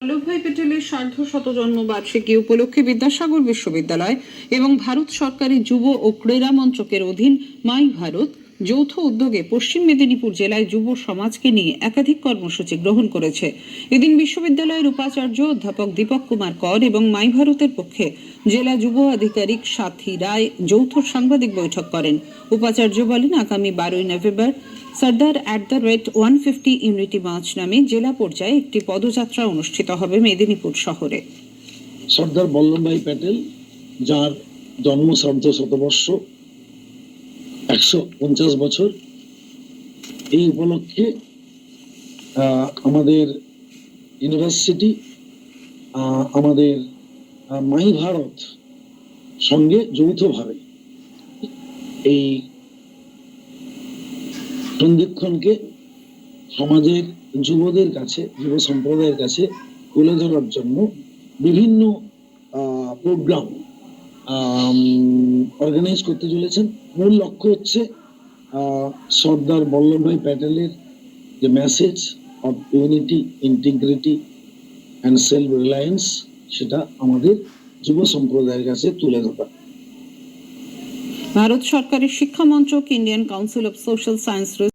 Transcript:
বল্লভভাই প্যাটেলের সার্ধশত জন্মবার্ষিকী উপলক্ষে বিদ্যাসাগর বিশ্ববিদ্যালয় এবং ভারত সরকারের যুব ও ক্রীড়া মন্ত্রকের অধীন মাই ভারত যৌথ উদ্যোগে পশ্চিম মেদিনীপুর জেলায় যুব সমাজকে নিয়ে একাধিক কর্মসূচি গ্রহণ করেছে। এদিন বিশ্ববিদ্যালয়ের উপাচার্য অধ্যাপক দীপক কুমার কর এবং মাই ভারতের পক্ষে জেলা যুব আধিকারিক সাথী রায় যৌথ সাংবাদিক বৈঠক করেন। উপাচার্য বলেন, আগামী 12ই নভেম্বর সর্দার @150 ইউনিটি মার্চ নামে জেলা পর্যায়ে একটি পদযাত্রা অনুষ্ঠিত হবে মেদিনীপুর শহরে। সর্দার বল্লভভাই প্যাটেল, যার জন্ম শতবর্ষ 150 বছর, এই উপলক্ষে আমাদের ইউনিভার্সিটি আমাদের মাই ভারত সঙ্গে যৌথভাবে এই সন্ধিক্ষণকে সমাজের যুবদের কাছে, যুব সম্প্রদায়ের কাছে তুলে ধরার জন্য বিভিন্ন প্রোগ্রাম অর্গানাইজ করতে চলেছেন। মূল লক্ষ্য হচ্ছে সর্দার বল্লভভাই প্যাটেলের যে message of unity, integrity and self reliance, সেটা আমাদের যুব সম্প্রদায়ের কাছে তুলে ধরা। ভারত সরকারের শিক্ষা মন্ত্রক, Indian council of social science